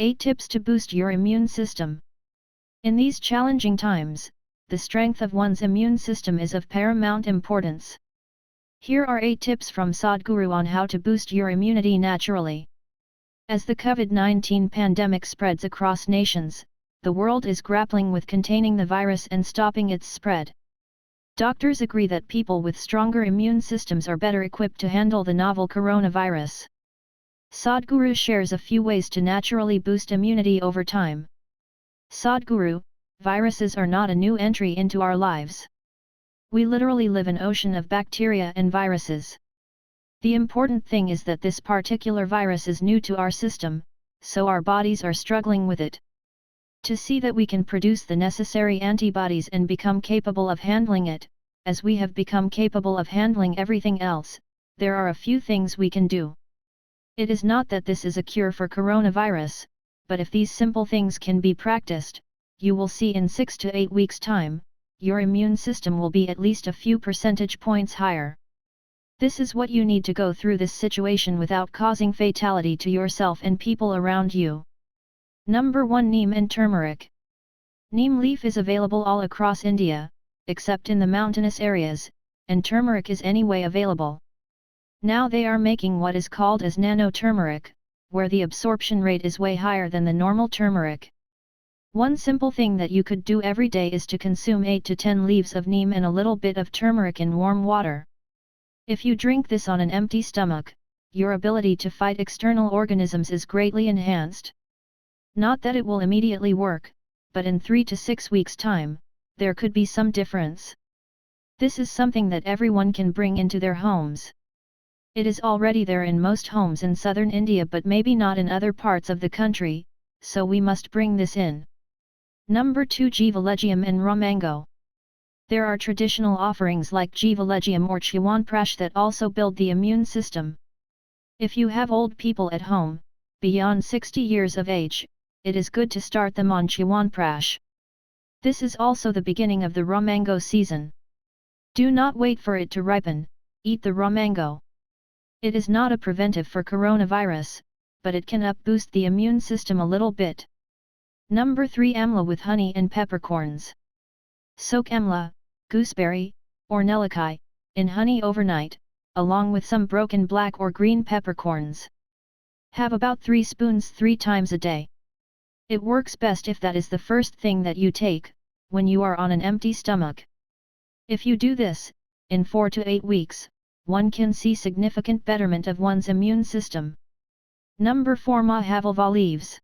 8 tips to boost your immune system. In these challenging times, the strength of one's immune system is of paramount importance. Here are 8 tips from Sadhguru on how to boost your immunity naturally. As the COVID-19 pandemic spreads across nations, the world is grappling with containing the virus and stopping its spread. Doctors agree that people with stronger immune systems are better equipped to handle the novel coronavirus. Sadhguru shares a few ways to naturally boost immunity over time. Sadhguru, viruses are not a new entry into our lives. We literally live in an ocean of bacteria and viruses. The important thing is that this particular virus is new to our system, so our bodies are struggling with it. To see that we can produce the necessary antibodies and become capable of handling it, as we have become capable of handling everything else, there are a few things we can do. It is not that this is a cure for coronavirus, but if these simple things can be practiced, you will see in 6 to 8 weeks' time, your immune system will be at least a few percentage points higher. This is what you need to go through this situation without causing fatality to yourself and people around you. Number 1, Neem and turmeric. Neem leaf is available all across India, except in the mountainous areas, and turmeric is anyway available. Now they are making what is called as nano turmeric, where the absorption rate is way higher than the normal turmeric. One simple thing that you could do every day is to consume 8 to 10 leaves of neem and a little bit of turmeric in warm water. If you drink this on an empty stomach, your ability to fight external organisms is greatly enhanced. Not that it will immediately work, but in 3 to 6 weeks' time, there could be some difference. This is something that everyone can bring into their homes. It is already there in most homes in southern India but maybe not in other parts of the country, so we must bring this in. Number 2, Jiva and raw mango. There are traditional offerings like Jiva or Chyawanprash that also build the immune system. If you have old people at home, beyond 60 years of age, it is good to start them on Chyawanprash. This is also the beginning of the raw mango season. Do not wait for it to ripen, eat the raw mango. It is not a preventive for coronavirus, but it can boost the immune system a little bit. Number 3, Amla with honey and peppercorns. Soak amla, gooseberry, or nelikai, in honey overnight, along with some broken black or green peppercorns. Have about 3 spoons 3 times a day. It works best if that is the first thing that you take, when you are on an empty stomach. If you do this, in 4 to 8 weeks, one can see significant betterment of one's immune system. Number 4, Mahavalva leaves.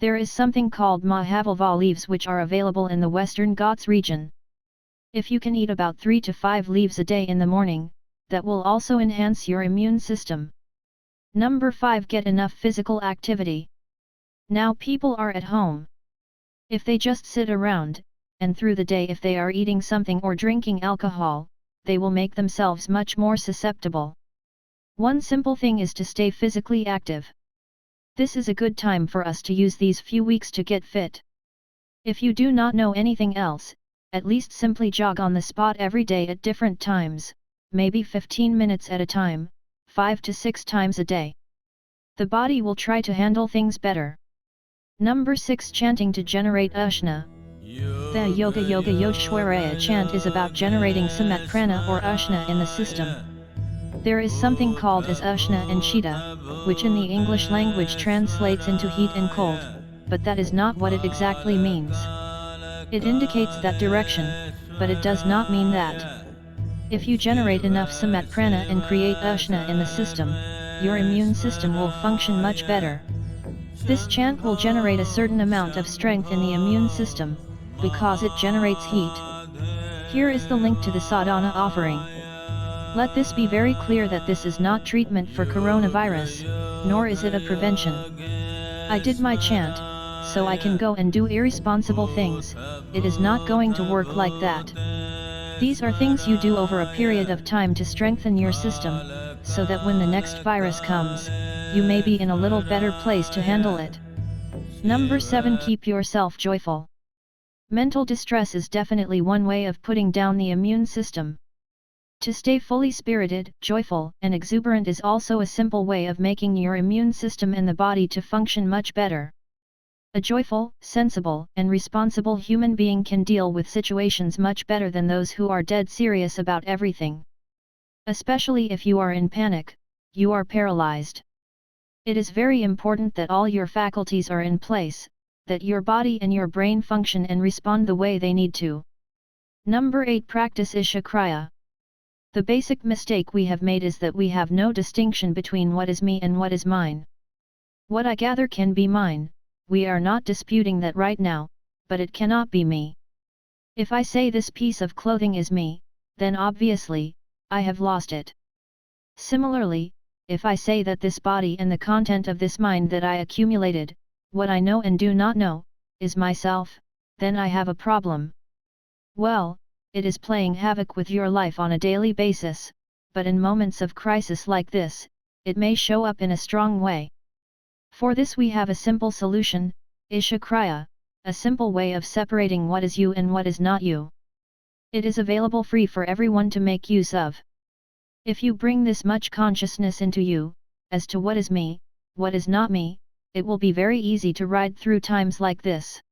There is something called Mahavalva leaves which are available in the Western Ghats region. If you can eat about 3 to 5 leaves a day in the morning, that will also enhance your immune system. Number 5, get enough physical activity. Now people are at home. If they just sit around, and through the day if they are eating something or drinking alcohol, they will make themselves much more susceptible. One simple thing is to stay physically active. This is a good time for us to use these few weeks to get fit. If you do not know anything else, at least simply jog on the spot every day at different times, maybe 15 minutes at a time, 5 to 6 times a day. The body will try to handle things better. Number 6, chanting to generate Ushna. The Yoga Yoshwaraya chant is about generating samat prana or Ushna in the system. There is something called as Ushna and Shita, which in the English language translates into heat and cold, but that is not what it exactly means. It indicates that direction, but it does not mean that. If you generate enough samat prana and create Ushna in the system, your immune system will function much better. This chant will generate a certain amount of strength in the immune system, because it generates heat. Here is the link to the sadhana offering. Let this be very clear that this is not treatment for coronavirus, nor is it a prevention. I did my chant, so I can go and do irresponsible things. It is not going to work like that. These are things you do over a period of time to strengthen your system, so that when the next virus comes, you may be in a little better place to handle it. Number 7, keep yourself joyful. Mental distress is definitely one way of putting down the immune system. To stay fully spirited, joyful, and exuberant is also a simple way of making your immune system and the body to function much better. A joyful, sensible, and responsible human being can deal with situations much better than those who are dead serious about everything. Especially if you are in panic, you are paralyzed. It is very important that all your faculties are in place, that your body and your brain function and respond the way they need to. Number 8. Practice Isha Kriya. The basic mistake we have made is that we have no distinction between what is me and what is mine. What I gather can be mine, we are not disputing that right now, but it cannot be me. If I say this piece of clothing is me, then obviously, I have lost it. Similarly, if I say that this body and the content of this mind that I accumulated, what I know and do not know, is myself, then I have a problem. Well, it is playing havoc with your life on a daily basis, but in moments of crisis like this, it may show up in a strong way. For this we have a simple solution, Isha Kriya, a simple way of separating what is you and what is not you. It is available free for everyone to make use of. If you bring this much consciousness into you, as to what is me, what is not me, it will be very easy to ride through times like this.